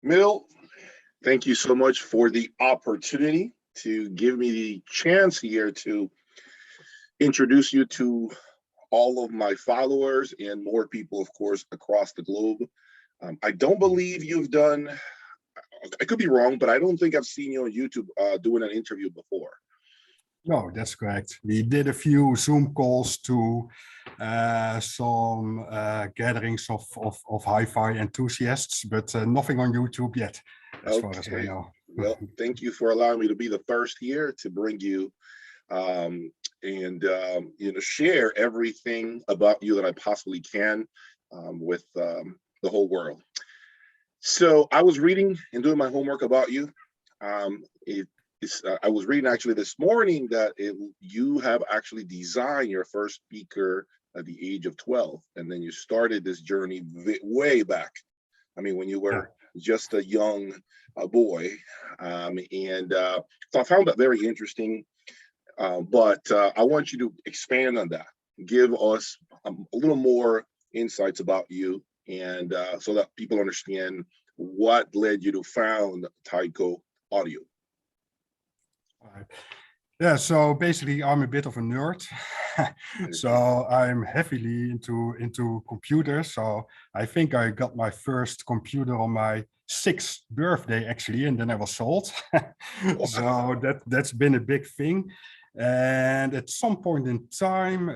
Mill, thank you so much for the opportunity to give me the chance here to introduce you to all of my followers and more people, of course, across the globe. I don't believe you've done, I could be wrong, but I don't think I've seen you on YouTube doing an interview before. No, that's correct. We did a few Zoom calls to some gatherings of hi-fi enthusiasts, but nothing on YouTube yet, as far as I know. Well, thank you for allowing me to be the first here to bring you share everything about you that I possibly can with the whole world. So I was reading and doing my homework about you. I was reading actually this morning that you have actually designed your first speaker at the age of 12, and then you started this journey way back. I mean, when you were just a young boy, so I found that very interesting. But I want you to expand on that, give us a little more insights about you, and so that people understand what led you to found Taiko Audio. Yeah, so basically I'm a bit of a nerd. So I'm heavily into computers. So I think I got my first computer on my 6th birthday actually, and then I was sold. So that's been a big thing. And at some point in time,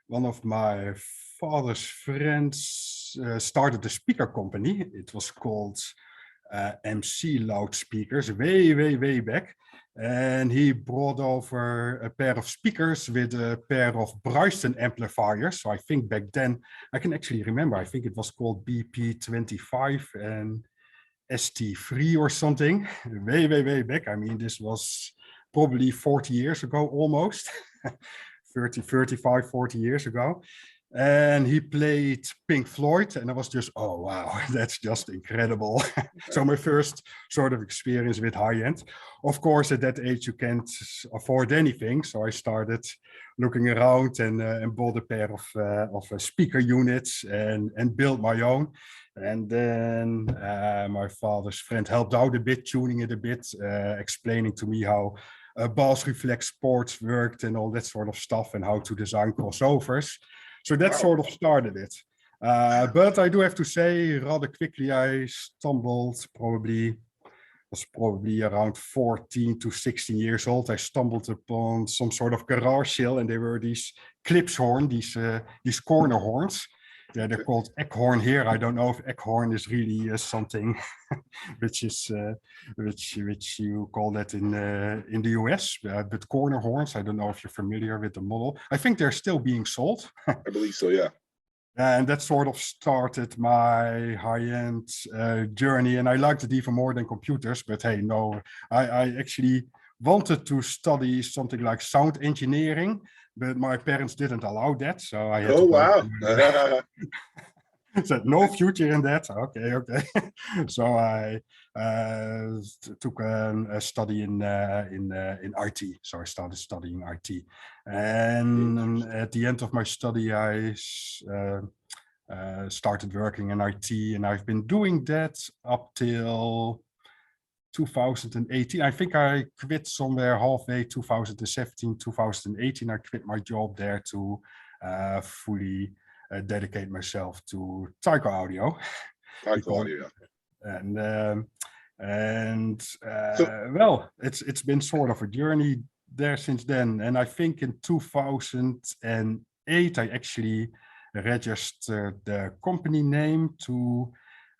one of my father's friends started a speaker company. It was called MC Loudspeakers, way back. And he brought over a pair of speakers with a pair of Bruisten amplifiers. So I think back then, I can actually remember, I think it was called BP25 and ST3 or something, way back. I mean, this was probably 40 years ago, almost 35, 40 years ago. And he played Pink Floyd, and I was just, oh, wow, that's just incredible. So my first sort of experience with high-end. Of course, at that age, you can't afford anything. So I started looking around and bought a pair of speaker units and built my own. And then my father's friend helped out a bit, tuning it a bit, explaining to me how bass reflex ports worked and all that sort of stuff, and how to design crossovers. So that sort of started it. But I do have to say, rather quickly, I stumbled was probably around 14 to 16 years old. I stumbled upon some sort of garage sale, and there were these Klipshorn, these corner horns. Yeah, they're called Eckhorn here. I don't know if Eckhorn is really something which you call that in the US, but corner horns. I don't know if you're familiar with the model. I think they're still being sold. I believe so, yeah. And that sort of started my high-end journey, and I liked it even more than computers. But hey, no, I actually wanted to study something like sound engineering, but my parents didn't allow that, so I had to said no future in that. Okay. So I took a study in IT. So I started studying IT, and at the end of my study, I started working in IT, and I've been doing that up till 2018. I think I quit somewhere halfway 2017, 2018. I quit my job there to fully dedicate myself to Taiko Audio. Taiko Audio. Well, it's been sort of a journey there since then. And I think in 2008, I actually registered the company name to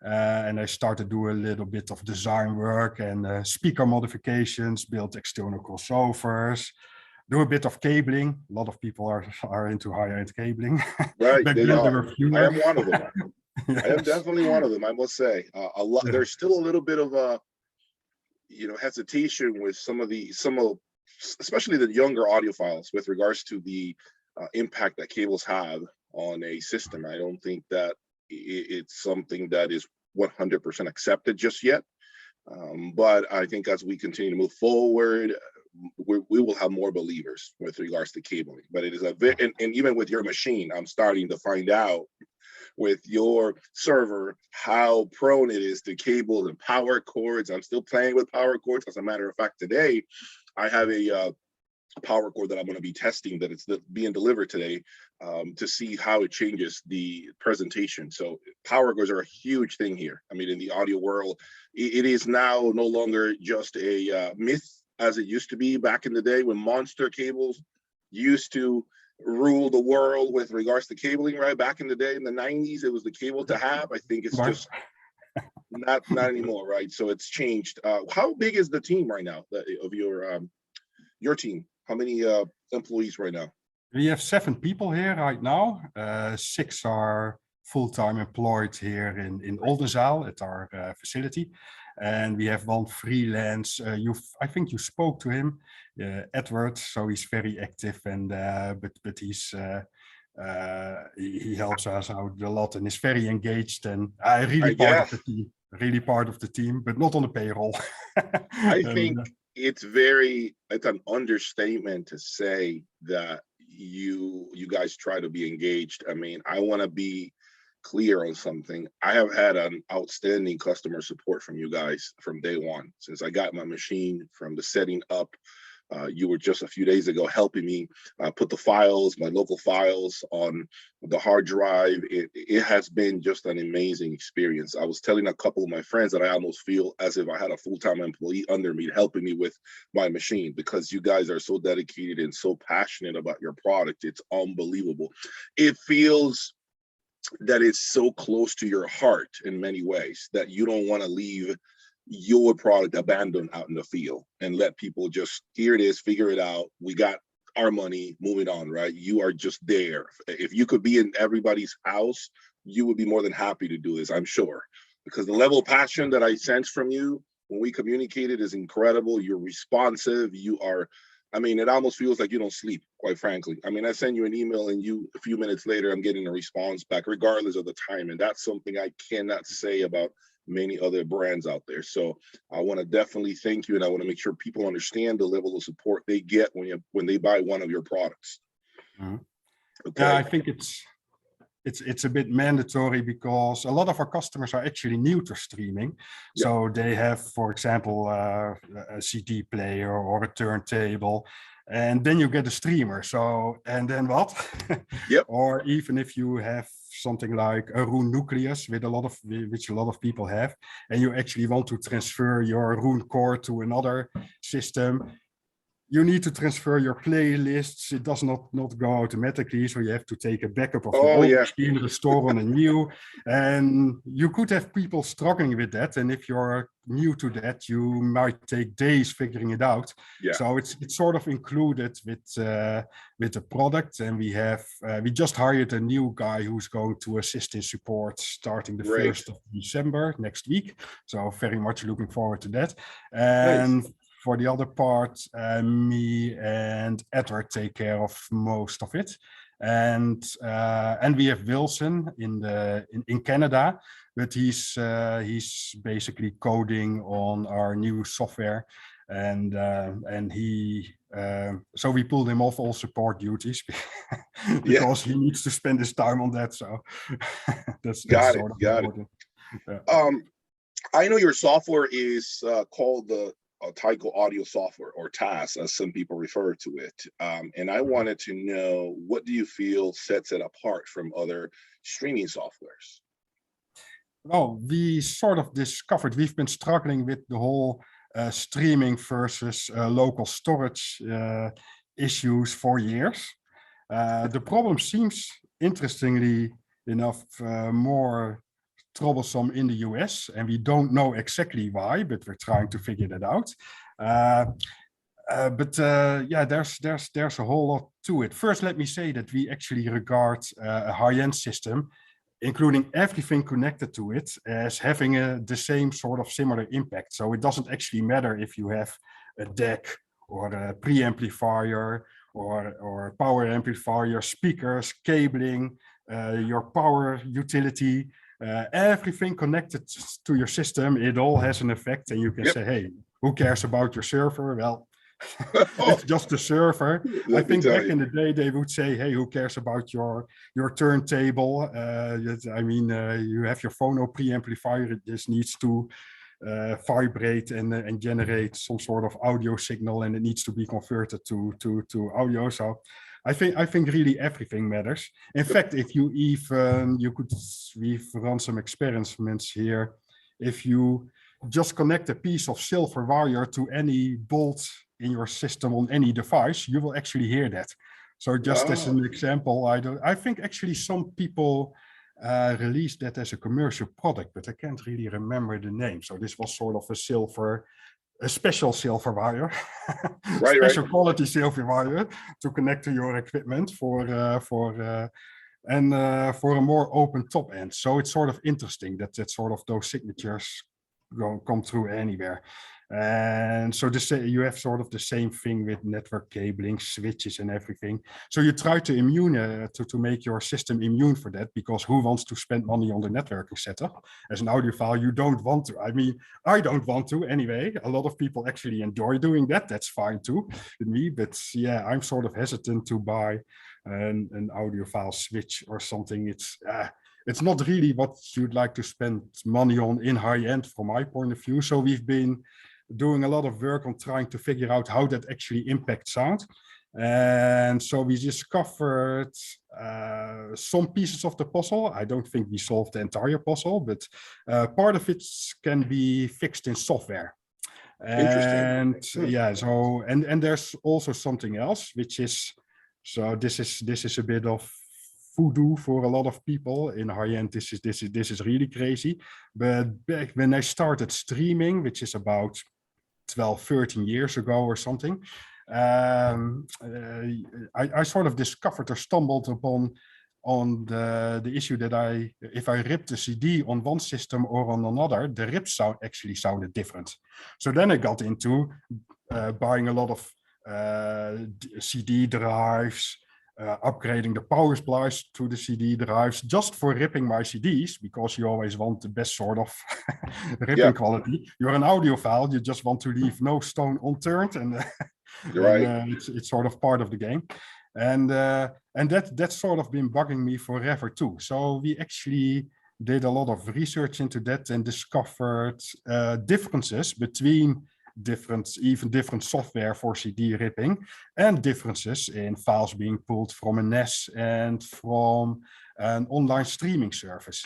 and I started to do a little bit of design work and speaker modifications, build external crossovers, do a bit of cabling. A lot of people are into high-end cabling. Right, Back then there were fewer. I am one of them. Yes. I am definitely one of them, I must say. A lot. Yeah. There's still a little bit of hesitation with some of especially the younger audiophiles with regards to the impact that cables have on a system. I don't think that it's something that is 100% accepted just yet. But I think as we continue to move forward, we will have more believers with regards to cabling. But it is and even with your machine, I'm starting to find out with your server, how prone it is to cables and power cords. I'm still playing with power cords. As a matter of fact, today I have a power cord that I'm going to be testing that it's being delivered today to see how it changes the presentation. So power cords are a huge thing here. I mean, in the audio world, it is now no longer just a myth as it used to be back in the day when monster cables used to rule the world with regards to cabling, right? Back in the day in the 90s, it was the cable to have. I think it's just not anymore, right? So it's changed. How big is the team right now of your team? How many employees right now? We have 7 people here right now. 6 are full-time employed here in Oldenzaal at our facility. And we have 1 freelance. I think you spoke to him, Edward. So he's very active, and but he helps us out a lot and is very engaged, and really part of the team. Really part of the team, but not on the payroll. I think it's an understatement to say that you guys try to be engaged. I mean, I want to be clear on something. I have had an outstanding customer support from you guys from day one, since I got my machine, from the setting up. You were just a few days ago helping me put the files, my local files, on the hard drive. It has been just an amazing experience. I was telling a couple of my friends that I almost feel as if I had a full-time employee under me helping me with my machine, because you guys are so dedicated and so passionate about your product. It's unbelievable. It feels that it's so close to your heart in many ways that you don't want to leave your product abandoned out in the field and let people just, here it is, figure it out. We got our money, moving on, right? You are just there. If you could be in everybody's house, you would be more than happy to do this, I'm sure, because the level of passion that I sense from you when we communicated is incredible. You're responsive. You are, I mean, it almost feels like you don't sleep, quite frankly. I mean, I send you an email and a few minutes later, I'm getting a response back, regardless of the time. And that's something I cannot say about many other brands out there. So I want to definitely thank you, and I want to make sure people understand the level of support they get when they buy one of your products. Mm-hmm. Okay. Yeah, I think it's a bit mandatory, because a lot of our customers are actually new to streaming. Yeah. So they have, for example, a CD player or a turntable, and then you get a streamer. So, and then what? Yep. Or even if you have something like a Roon Nucleus, which a lot of people have, and you actually want to transfer your Roon core to another system, you need to transfer your playlists. It does not go automatically, so you have to take a backup of your old machine, restore on a new, and you could have people struggling with that. And if you're new to that, you might take days figuring it out. Yeah. So it's sort of included with the product, and we just hired a new guy who's going to assist in support starting the 1st of December next week. So very much looking forward to that. And for the other part, me and Edward take care of most of it, and we have Wilson in Canada, but he's basically coding on our new software, and he so we pulled him off all support duties because he needs to spend his time on that. So that's got sort it. of important. Yeah. I know your software is called the Taiko audio software, or TAS, as some people refer to it. And I wanted to know, what do you feel sets it apart from other streaming softwares? Well, we sort of discovered, we've been struggling with the whole streaming versus local storage issues for years. The problem seems, interestingly enough, more troublesome in the US, and we don't know exactly why, but we're trying to figure that out. Yeah, there's a whole lot to it. First, let me say that we actually regard a high-end system, including everything connected to it, as having the same sort of similar impact. So it doesn't actually matter if you have a DAC or a preamplifier or power amplifier, speakers, cabling, your power utility, everything connected to your system, it all has an effect. And you can say, hey, who cares about your server? Well, Oh, It's just the server. I let me think tell back you. in the day they would say, "Hey, who cares about your turntable? You have your phono preamplifier. It just needs to vibrate and generate some sort of audio signal, and it needs to be converted to audio." So I think really everything matters. In fact, if you even we've run some experiments here. If you just connect a piece of silver wire to any bolt in your system on any device, you will actually hear that. So just as Wow. an example, I think actually some people released that as a commercial product, but I can't really remember the name. So this was sort of a special silver wire, Right, right. special quality silver wire to connect to your equipment for a more open top end. So it's sort of interesting that sort of those signatures come through anywhere. And so you have sort of the same thing with network cabling, switches, and everything. So you try to make your system immune for that, because who wants to spend money on the networking setup? As an audiophile, you don't want to. I mean, I don't want to anyway. A lot of people actually enjoy doing that. That's fine too with me. But yeah, I'm sort of hesitant to buy an audiophile switch or something. It's not really what you'd like to spend money on in high end from my point of view. So we've been doing a lot of work on trying to figure out how that actually impacts sound. And so we discovered some pieces of the puzzle. I don't think we solved the entire puzzle, but part of it can be fixed in software. Interesting. And Hmm. yeah, so and there's also something else, which is, so this is a bit of voodoo for a lot of people in high end. This is really crazy. But back when I started streaming, which is about 12, 13 years ago or something, I sort of discovered or stumbled upon on the issue that if I ripped a CD on one system or on another, the rip sound actually sounded different. So then I got into buying a lot of CD drives, upgrading the power splice to the CD drives just for ripping my CDs, because you always want the best sort of ripping Yeah, quality. You're an audiophile, you just want to leave no stone unturned, and you're right. it's sort of part of the game. And that's sort of been bugging me forever too. So we actually did a lot of research into that and discovered differences between different software for CD ripping, and differences in files being pulled from a NAS and from an online streaming service.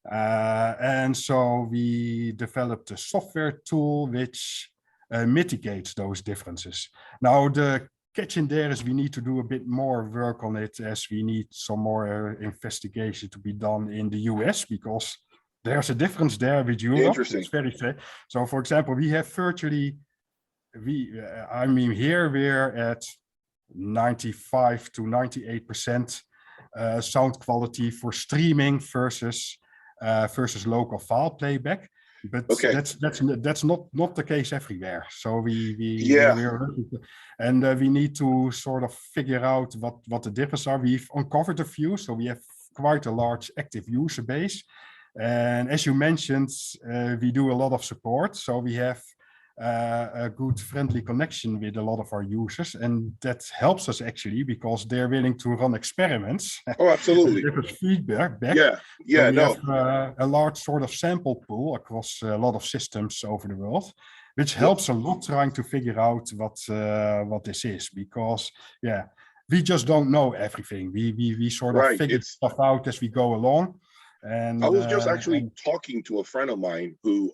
And so we developed a software tool which mitigates those differences. Now, the catch in there is we need to do a bit more work on it, as we need some more investigation to be done in the US, because there's a difference there with Europe. Interesting. It's very fair. So, for example, we have I mean, here we're at 95 to 98% sound quality for streaming versus local file playback. But Okay. that's not the case everywhere. So Yeah. we need to sort of figure out what the differences are. We've uncovered a few, so we have quite a large active user base. And as you mentioned, we do a lot of support. So we have a good friendly connection with a lot of our users, and that helps us actually, because they're willing to run experiments Oh, and absolutely. give us feedback back. Yeah. So Yeah. we No. have a large sort of sample pool across a lot of systems over the world, which Yeah. helps a lot trying to figure out what this is, because yeah, we just don't know everything. We sort of Right. figure stuff out as we go along. I And was just actually talking to a friend of mine who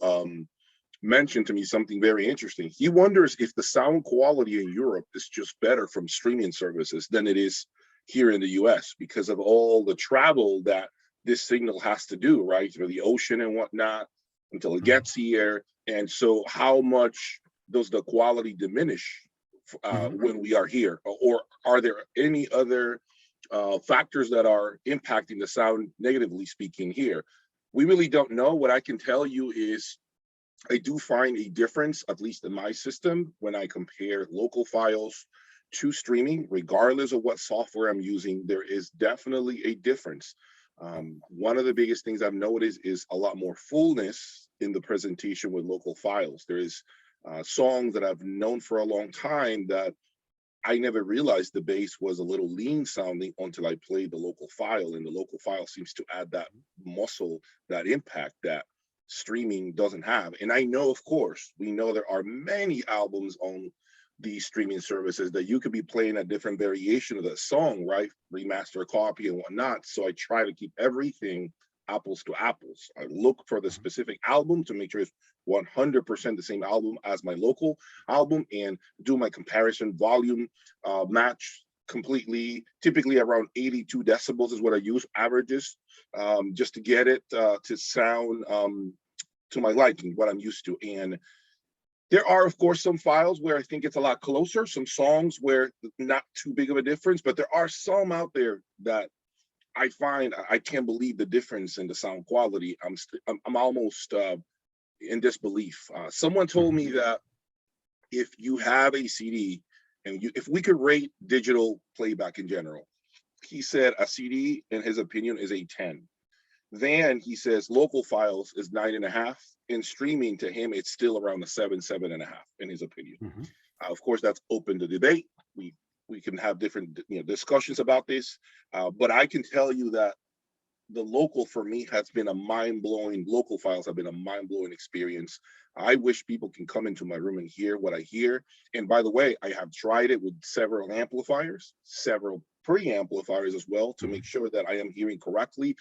mentioned to me something very interesting. He wonders if the sound quality in Europe is just better from streaming services than it is here in the US, because of all the travel that this signal has to do, right, through the ocean and whatnot until it gets here. And so, how much does the quality diminish when we are here? Or are there any other factors that are impacting the sound, negatively speaking, here? We really don't know. What I can tell you is I do find a difference, at least in my system, when I compare local files to streaming, regardless of what software I'm using. There is definitely a difference. One of the biggest things I've noticed is a lot more fullness in the presentation with local files. There is songs that I've known for a long time that I never realized the bass was a little lean sounding until I played the local file, and the local file seems to add that muscle, that impact that streaming doesn't have. And I know, of course, we know there are many albums on these streaming services that you could be playing a different variation of the song, right? Remaster copy and whatnot. So I try to keep everything apples to apples. I look for the specific album to make sure it's 100% the same album as my local album, and do my comparison volume match completely. Typically around 82 decibels is what I use, averages, just to get it to sound to my liking, what I'm used to. And there are, of course, some files where I think it's a lot closer, some songs where not too big of a difference, but there are some out there that I find I can't believe the difference in the sound quality. I'm almost in disbelief. Someone told me that if you have a CD, and if we could rate digital playback in general, he said a CD, in his opinion, is a 10. Then he says local files is 9.5, and streaming to him, it's still around the 7.5, in his opinion. Of course, that's open to debate. We can have different discussions about this, but I can tell you that the local for me has been a mind-blowing, local files have been a mind-blowing experience. I wish people can come into my room and hear what I hear. And by the way, I have tried it with several amplifiers, several preamplifiers as well, to make sure that I am hearing correctly.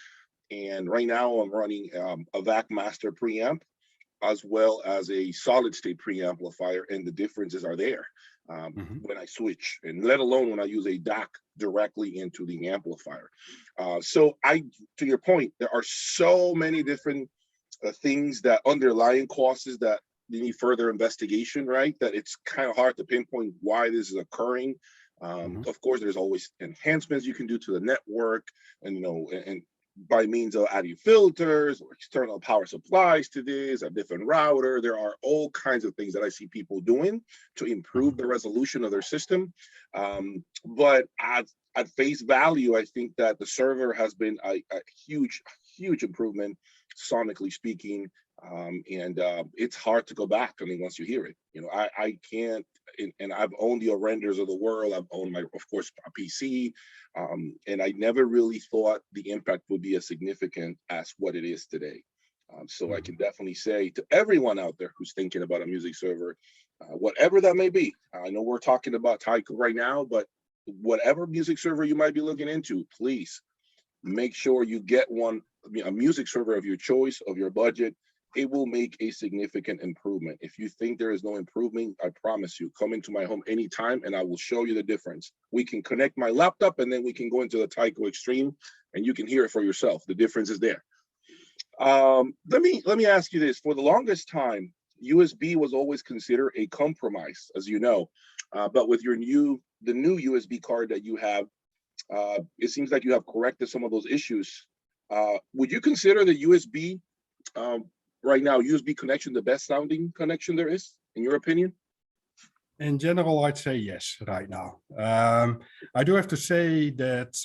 And right now I'm running a VAC Master preamp, as well as a solid state preamplifier, and the differences are there when I switch, and let alone when I use a DAC directly into the amplifier. So to your point, there are so many different things that underlying causes that you need further investigation, right? That it's kind of hard to pinpoint why this is occurring. Of course, there's always enhancements you can do to the network, and and by means of adding filters or external power supplies to this, a different router. There are all kinds of things that I see people doing to improve the resolution of their system. But at face value, I think that the server has been a huge improvement, sonically speaking. And it's hard to go back. I mean, once you hear it, I can't, and I've owned the renders of the world. I've owned of course, a PC. And I never really thought the impact would be as significant as what it is today. So I can definitely say to everyone out there who's thinking about a music server, whatever that may be, I know we're talking about Taiko right now, but whatever music server you might be looking into, please make sure you get one, a music server of your choice, of your budget. It will make a significant improvement. If you think there is no improvement, I promise you, come into my home anytime and I will show you the difference. We can connect my laptop and then we can go into the Taiko Extreme and you can hear it for yourself. The difference is there. Let me ask you this. For the longest time, USB was always considered a compromise, as you know. But with the new USB card that you have, it seems like you have corrected some of those issues. Would you consider the USB right now, USB connection, the best sounding connection there is, in your opinion? In general, I'd say yes right now. I do have to say that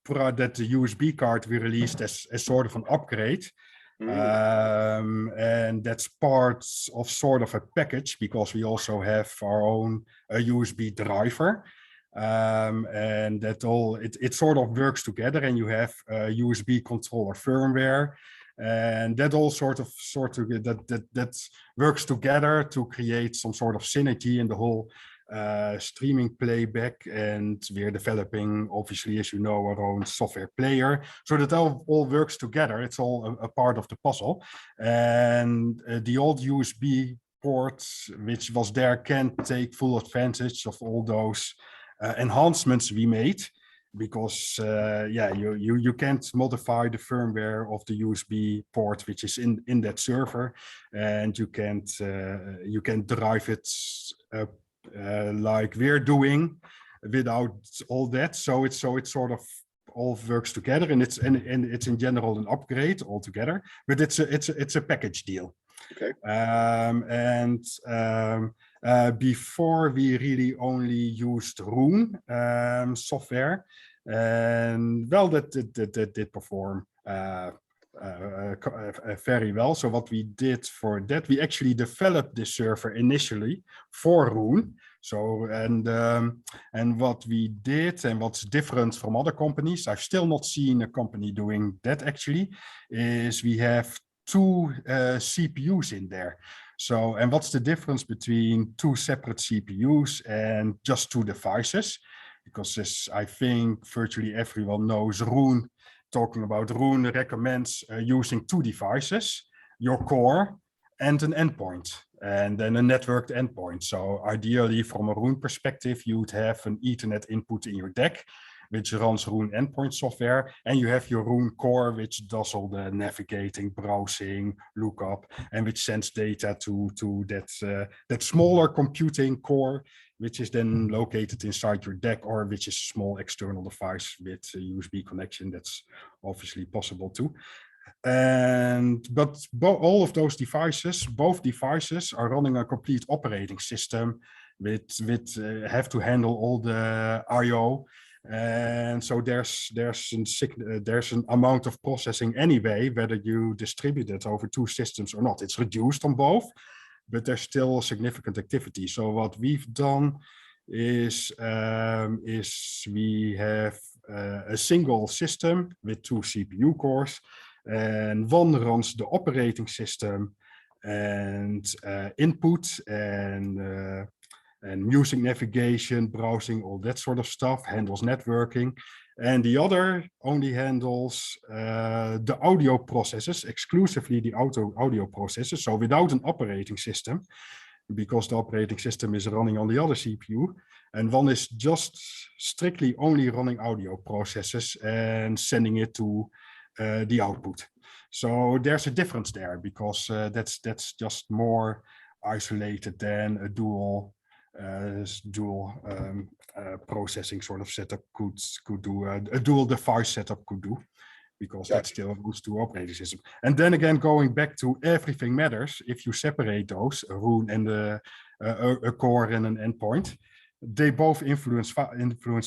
that the USB card we released as sort of an upgrade. And that's part of sort of a package, because we also have our own USB driver. And that all, it sort of works together, and you have USB controller firmware. And that all sort of that works together to create some sort of synergy in the whole streaming playback. And we're developing, obviously, as you know, our own software player, so that all works together. It's all a part of the puzzle. And the old USB port, which was there, can take full advantage of all those enhancements we made. Because you can't modify the firmware of the USB port which is in that server, and you can't drive it like we're doing without all that. So it sort of all works together, and it's in general an upgrade altogether. But it's a package deal. Okay. Before we really only used Roon software, and well, that did perform very well. So what we did for that, we actually developed this server initially for Roon. So and what we did and what's different from other companies, I've still not seen a company doing that actually, is we have two CPUs in there. So, and what's the difference between two separate CPUs and just two devices? Because this, I think virtually everyone knows Roon. Talking about Roon recommends using two devices, your core and an endpoint, and then a networked endpoint. So ideally from a Roon perspective, you'd have an Ethernet input in your DAC, which runs Roon endpoint software, and you have your Roon core, which does all the navigating, browsing, lookup, and which sends data to that smaller computing core, which is then located inside your DAC, or which is a small external device with a USB connection. That's obviously possible too. But all of those devices, both devices are running a complete operating system with have to handle all the I/O. And so there's an amount of processing anyway, whether you distribute it over two systems or not. It's reduced on both, but there's still significant activity. So what we've done is we have a single system with two CPU cores, and one runs the operating system and input and music navigation, browsing, all that sort of stuff, handles networking. And the other only handles the audio processes, exclusively the audio processes. So without an operating system, because the operating system is running on the other CPU. And one is just strictly only running audio processes and sending it to the output. So there's a difference there, because that's just more isolated than a dual processing sort of setup could do, a dual device setup could do, because that still goes to operating system. And then again, going back to everything matters, if you separate those, a Roon and a core and an endpoint, they both influence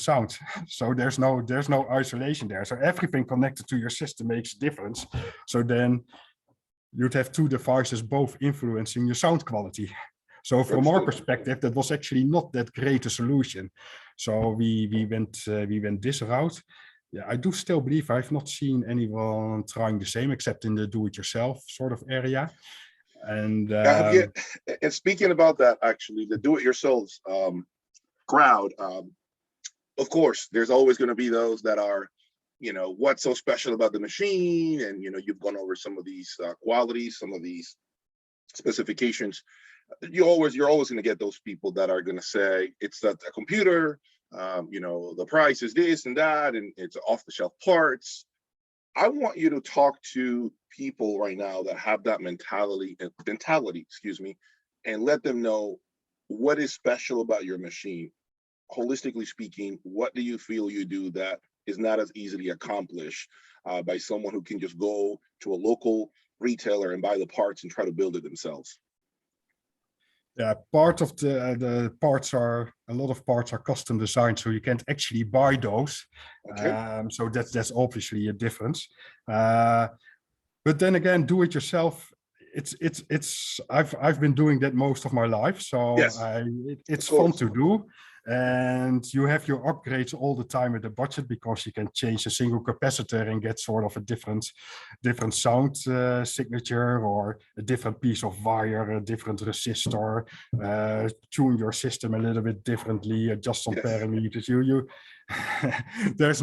sound. So there's no isolation there. So everything connected to your system makes a difference. So then you'd have two devices both influencing your sound quality. So from our perspective, that was actually not that great a solution. So we went this route. Yeah, I do still believe I've not seen anyone trying the same, except in the do-it-yourself sort of area. And and speaking about that, actually, the do-it-yourself crowd, of course, there's always going to be those that are, what's so special about the machine, and you've gone over some of these qualities, some of these specifications. You're always going to get those people that are going to say it's that the computer, the price is this and that, and it's off-the-shelf parts. I want you to talk to people right now that have that mentality, and let them know what is special about your machine. Holistically speaking, what do you feel you do that is not as easily accomplished by someone who can just go to a local retailer and buy the parts and try to build it themselves? Yeah, part of the parts a lot of parts are custom designed, so you can't actually buy those. Okay. So that's obviously a difference. But then again, do it yourself. I've been doing that most of my life, so yes, it's fun to do. And you have your upgrades all the time with the budget, because you can change a single capacitor and get sort of a different sound signature, or a different piece of wire, a different resistor, tune your system a little bit differently, adjust some parameters. There's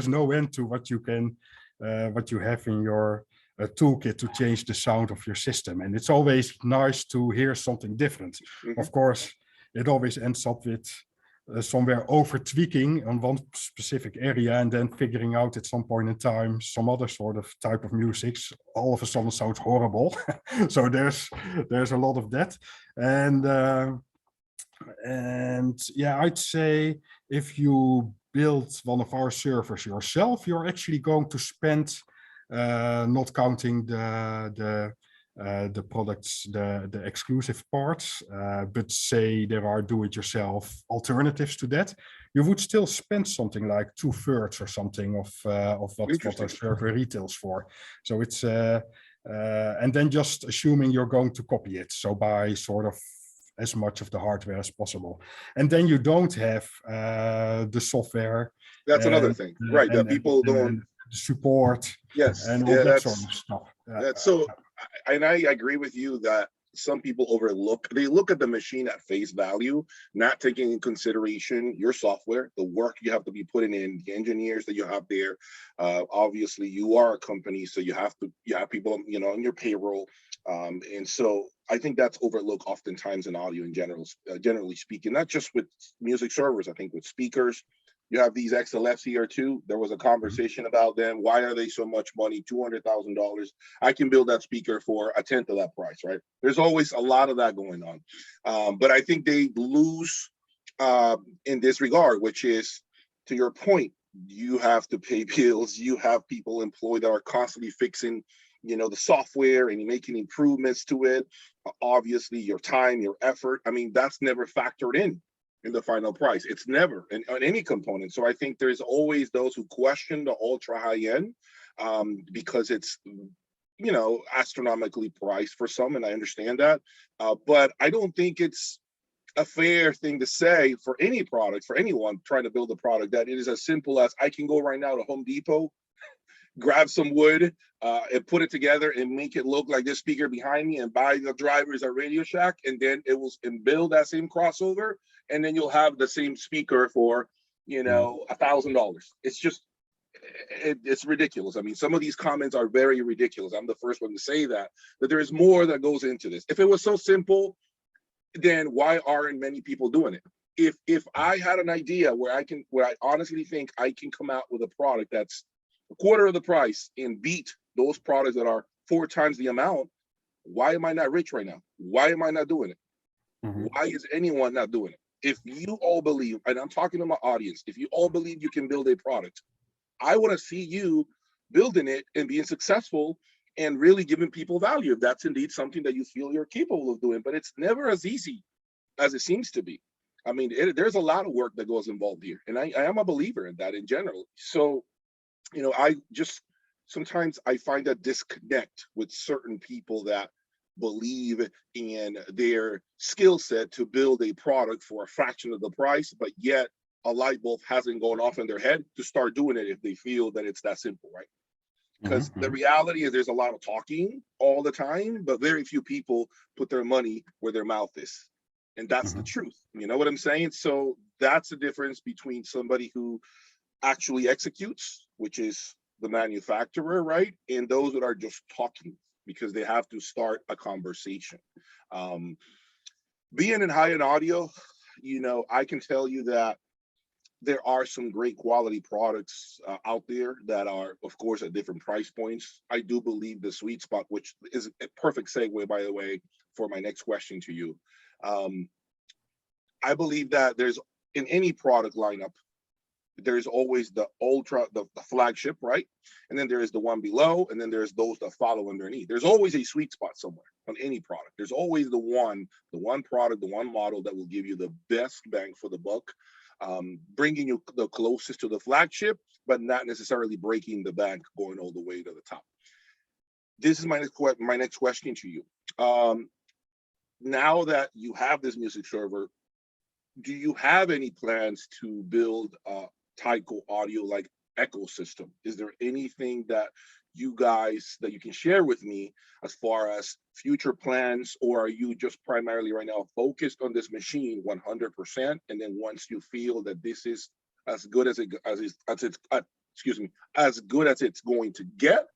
no end to what you have in your toolkit to change the sound of your system. And it's always nice to hear something different. Mm-hmm. Of course, it always ends up with somewhere over tweaking on one specific area, and then figuring out at some point in time some other sort of type of music all of a sudden sounds horrible. So there's a lot of that. And yeah, I'd say if you build one of our servers yourself, you're actually going to spend, not counting the products, the exclusive parts, but say there are do-it-yourself alternatives to that, you would still spend something like 2/3 or something of what a server retails for. So it's and then just assuming you're going to copy it, so buy sort of as much of the hardware as possible, and then you don't have the software. That's another thing, right? That people don't support. Yes, And all yeah, that sort of stuff. that's so, and I agree with you that some people overlook, they look at the machine at face value, not taking in consideration your software, the work you have to be putting in, the engineers that you have there. Obviously, you are a company, so you have people, you know, on your payroll. And so I think that's overlooked oftentimes in audio in general, generally speaking, not just with music servers. I think with speakers, you have these XLFs here too. There was a conversation about them. Why are they so much money? $200,000. I can build that speaker for 1/10 of that price, right? There's always a lot of that going on. But I think they lose in this regard, which is, to your point, you have to pay bills. You have people employed that are constantly fixing, you know, the software and making improvements to it. Obviously, your time, your effort. I mean, that's never factored in the final price. It's never on any component. So I think there's always those who question the ultra high end because it's, you know, astronomically priced for some, and I understand that. But I don't think it's a fair thing to say for any product, for anyone trying to build a product, that it is as simple as I can go right now to Home Depot, grab some wood and put it together and make it look like this speaker behind me and buy the drivers at Radio Shack, and then it will build that same crossover, and then you'll have the same speaker for, you know, $1,000. It's just, it's ridiculous. I mean, some of these comments are very ridiculous. I'm the first one to say that there is more that goes into this. If it was so simple, then why aren't many people doing it? If I had an idea where I honestly think I can come out with a product that's a quarter of the price and beat those products that are 4 times the amount, why am I not rich right now? Why am I not doing it? Why is anyone not doing it? If you all believe, and I'm talking to my audience, if you all believe you can build a product, I want to see you building it and being successful and really giving people value, if that's indeed something that you feel you're capable of doing. But it's never as easy as it seems to be. I mean, there's a lot of work that goes involved here, and I am a believer in that in general. So, you know, I just, sometimes I find a disconnect with certain people that believe in their skill set to build a product for a fraction of the price, but yet a light bulb hasn't gone off in their head to start doing it if they feel that it's that simple, right? Because the reality is there's a lot of talking all the time, but very few people put their money where their mouth is. And that's the truth. You know what I'm saying? So that's the difference between somebody who actually executes, which is the manufacturer, right? And those that are just talking because they have to start a conversation. Being in high-end audio, you know, I can tell you that there are some great quality products out there that are, of course, at different price points. I do believe the sweet spot, which is a perfect segue, by the way, for my next question to you. I believe that there's, in any product lineup, there's always the ultra, the flagship, right? And then there is the one below, and then there's those that follow underneath. There's always a sweet spot somewhere on any product. There's always the one product, the one model that will give you the best bang for the buck, bringing you the closest to the flagship, but not necessarily breaking the bank going all the way to the top. This is my next question to you. Now that you have this music server, do you have any plans to build a Taiko audio like ecosystem? Is there anything that you guys that you can share with me as far as future plans, or are you just primarily right now focused on this machine 100%, and then once you feel that this is as good as as good as it's going to get,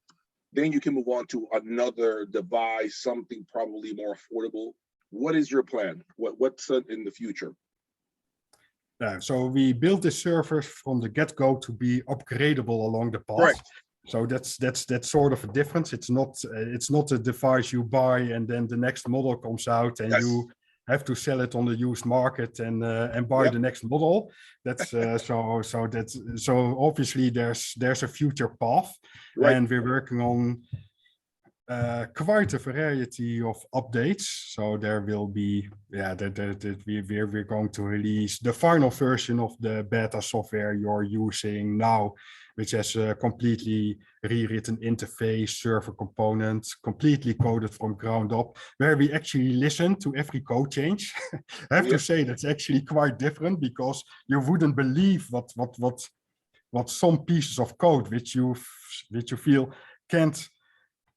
then you can move on to another device, something probably more affordable? What is your plan? What's in the future? Yeah, so we built the servers from the get-go to be upgradable along the path. Right. So that's sort of a difference. It's not a device you buy and then the next model comes out and you have to sell it on the used market and buy the next model. That's so obviously there's a future path, and we're working on quite a variety of updates. So there will be, we're going to release the final version of the beta software you're using now, which has a completely rewritten interface, server component, completely coded from ground up, where we actually listen to every code change. I have to say that's actually quite different, because you wouldn't believe what some pieces of code which you feel can't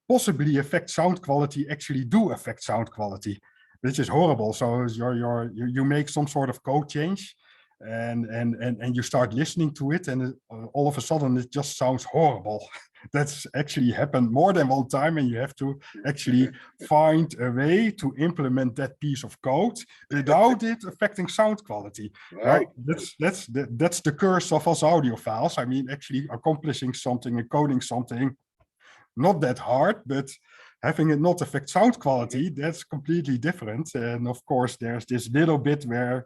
possibly affect sound quality actually do affect sound quality, which is horrible. So you make some sort of code change, and you start listening to it, and all of a sudden it just sounds horrible. That's actually happened more than one time, and you have to actually find a way to implement that piece of code without it affecting sound quality. Right. Well, that's the curse of us audiophiles. I mean, actually accomplishing something and coding something, not that hard, but having it not affect sound quality, that's completely different. And of course, there's this little bit where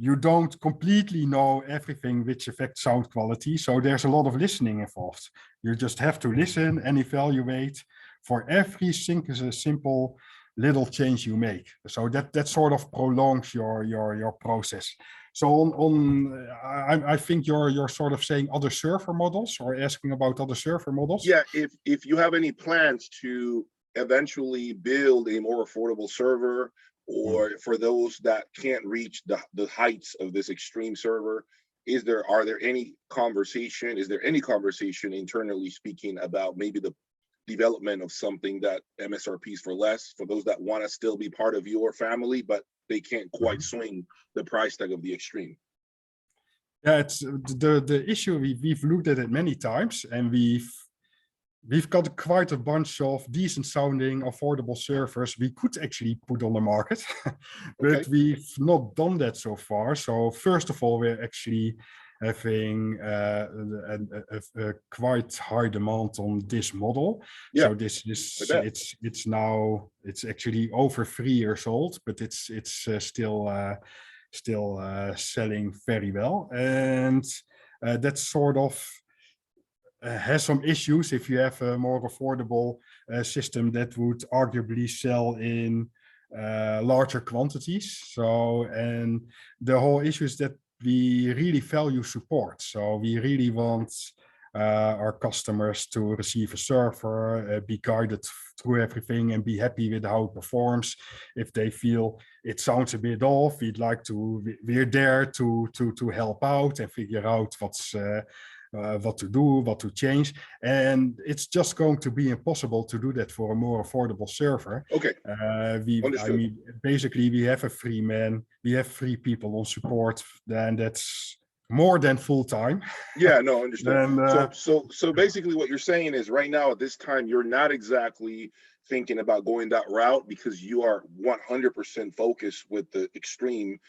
you don't completely know everything which affects sound quality. So there's a lot of listening involved. You just have to listen and evaluate for every simple little change you make. So that sort of prolongs your process. So I think you're sort of saying other server models, or asking about other server models. Yeah, if you have any plans to eventually build a more affordable server, or for those that can't reach the heights of this extreme server, is there any conversation internally speaking about maybe the development of something that MSRPs for less, for those that want to still be part of your family, but they can't quite swing the price tag of the extreme? Yeah, it's the issue. We've looked at it many times, and we've got quite a bunch of decent sounding affordable servers we could actually put on the market, but we've not done that so far. So first of all, we're actually having a quite high demand on this model. So this it's actually over 3 years old, but it's still selling very well, and that sort of has some issues. If you have a more affordable system, that would arguably sell in larger quantities. So, and the whole issue is that we really value support. So we really want our customers to receive a server, be guided through everything, and be happy with how it performs. If they feel it sounds a bit off, we're there to help out and figure out what to do, what to change. And it's just going to be impossible to do that for a more affordable server. I mean, basically we have we have 3 people on support, and that's more than full time. Yeah, no, understand. So basically what you're saying is, right now at this time, you're not exactly thinking about going that route, because you are 100% focused with the extreme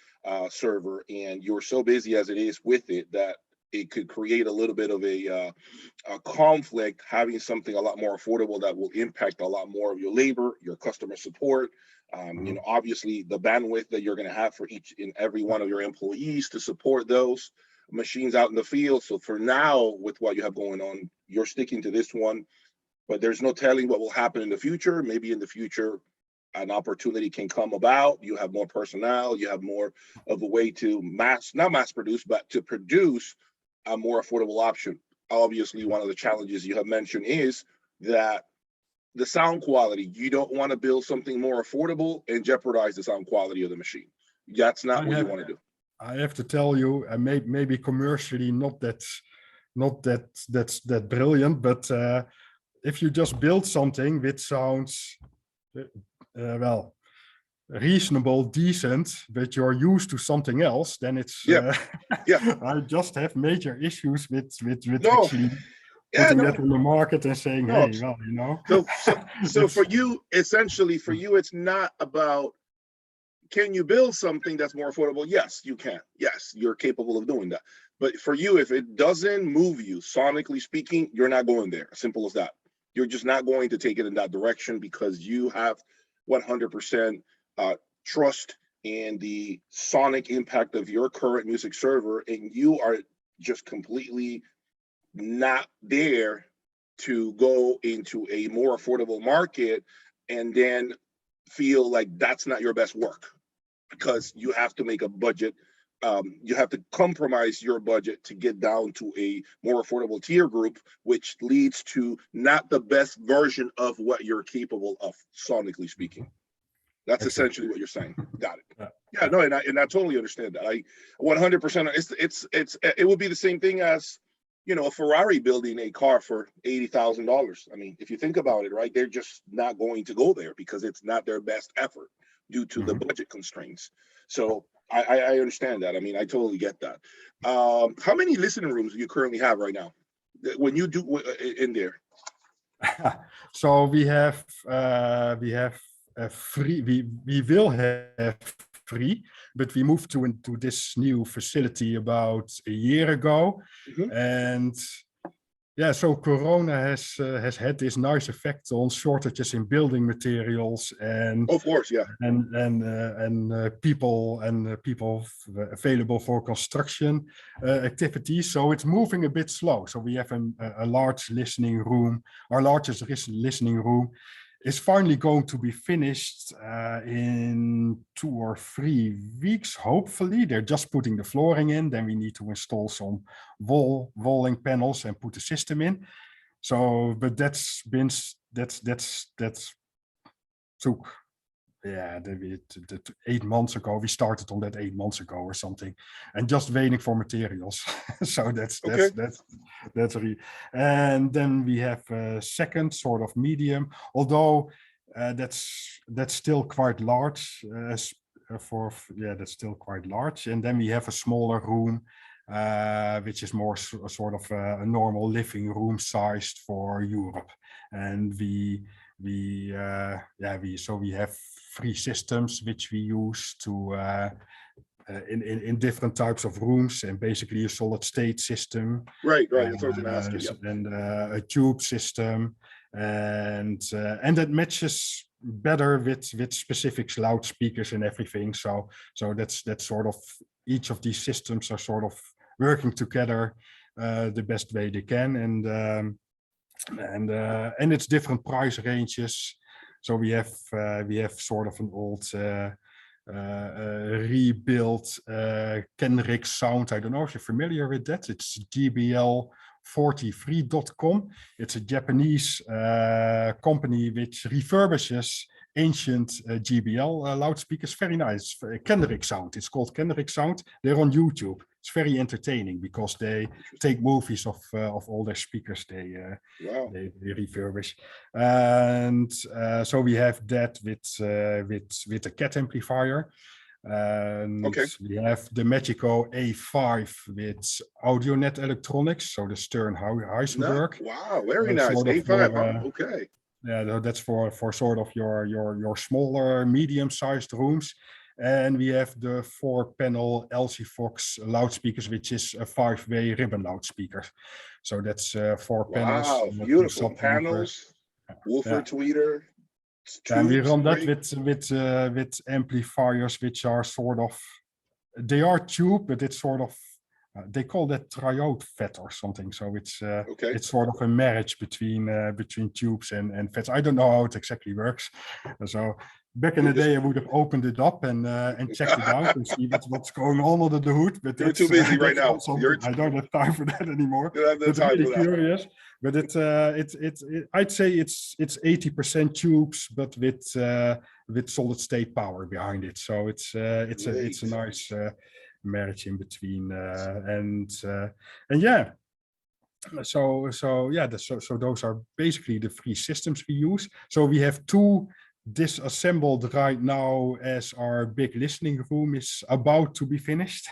server, and you're so busy as it is with it that it could create a little bit of a conflict, having something a lot more affordable that will impact a lot more of your labor, your customer support, you know, obviously the bandwidth that you're going to have for each and every one of your employees to support those machines out in the field. So for now, with what you have going on, you're sticking to this one, but there's no telling what will happen in the future. Maybe in the future, an opportunity can come about. You have more personnel, you have more of a way to not mass produce, but to produce a more affordable option. Obviously, one of the challenges you have mentioned is that the sound quality. You don't want to build something more affordable and jeopardize the sound quality of the machine. That's not what you want to do. I have to tell you, maybe commercially not that brilliant, but if you just build something which sounds well, reasonable, decent, but you're used to something else, then it's I just have major issues with actually putting that on the market and saying, hey, well, you know. So for you, essentially, for you, it's not about, can you build something that's more affordable? Yes, you can. Yes, you're capable of doing that. But for you, if it doesn't move you, sonically speaking, you're not going there. Simple as that. You're just not going to take it in that direction, because you have 100% trust in the sonic impact of your current music server, and you are just completely not there to go into a more affordable market and then feel like that's not your best work, because you have to make a budget. You have to compromise your budget to get down to a more affordable tier group, which leads to not the best version of what you're capable of, sonically speaking. That's Exactly. essentially what you're saying. Got it. Yeah. Yeah, no, and I totally understand that. I 100%. It would be the same thing as, you know, a Ferrari building a car for $80,000. I mean, if you think about it, right, they're just not going to go there because it's not their best effort due to the budget constraints. So I understand that. I mean, I totally get that. How many listening rooms do you currently have right now? When you do in there? So we have free. We will have free, but we moved into this new facility about a year ago, and yeah, so Corona has had this nice effect on shortages in building materials and Of course, yeah. people available for construction activities. So it's moving a bit slow. So we have a large listening room. Our largest listening room is finally going to be finished in 2 or 3 weeks, hopefully. They're just putting the flooring in. Then we need to install some walling panels and put the system in. So, but that's took, yeah, 8 months ago. We started on that 8 months ago or something, and just waiting for materials. So that's really. And then we have a second sort of medium, although that's still quite large. That's still quite large. And then we have a smaller room, which is more sort of a normal living room sized for Europe. And we have 3 systems which we use to in different types of rooms, and basically a solid state system, right. That's what I was going to ask you. Yep. And a tube system, and that matches better with specific loudspeakers and everything. So that's sort of, each of these systems are sort of working together the best way they can, and it's different price ranges. So we have sort of an old rebuilt Kenrick sound. I don't know if you're familiar with that. It's jayaudiolab.com. It's a Japanese company which refurbishes ancient JBL loudspeakers. Very nice. Kenrick sound. It's called Kenrick sound. They're on YouTube. It's very entertaining because they take movies of all their speakers they refurbish. And so we have that with a cat amplifier. And we have the Magico A5 with AudioNet electronics, so the Stern Heisenberg. Wow, very nice. A5, okay. Yeah, that's for sort of your smaller, medium-sized rooms. And we have the 4-panel LC Fox loudspeakers, which is a 5-way ribbon loudspeaker. So that's 4 panels. Wow, beautiful panels, woofer tweeter. And we run that with amplifiers, which are sort of, they are tube, but it's sort of, they call that triode FET or something. So it's sort of a marriage between tubes and FETs. I don't know how it exactly works. So back in the day, I would have opened it up and checked it out and see what's going on under the hood. But you're too busy right now. I don't have time for that anymore. You don't have the time really for that. Curious. But I'd say it's 80% tubes, but with solid state power behind it. So it's a nice marriage in between, and yeah. So those are basically the 3 systems we use. So we have 2 disassembled right now, as our big listening room is about to be finished.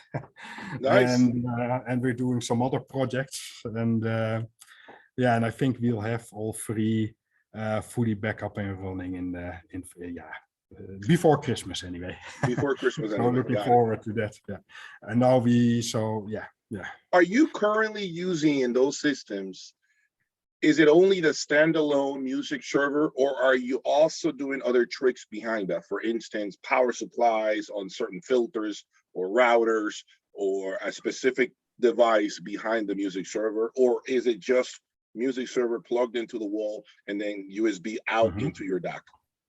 Nice. And we're doing some other projects, and and I think we'll have all 3 fully back up and running in before Christmas anyway. Before Christmas. So looking forward to that. Yeah. And now Are you currently using in those systems, is it only the standalone music server, or are you also doing other tricks behind that? For instance, power supplies on certain filters or routers, or a specific device behind the music server, or is it just music server plugged into the wall, and then USB out Mhm. into your dock.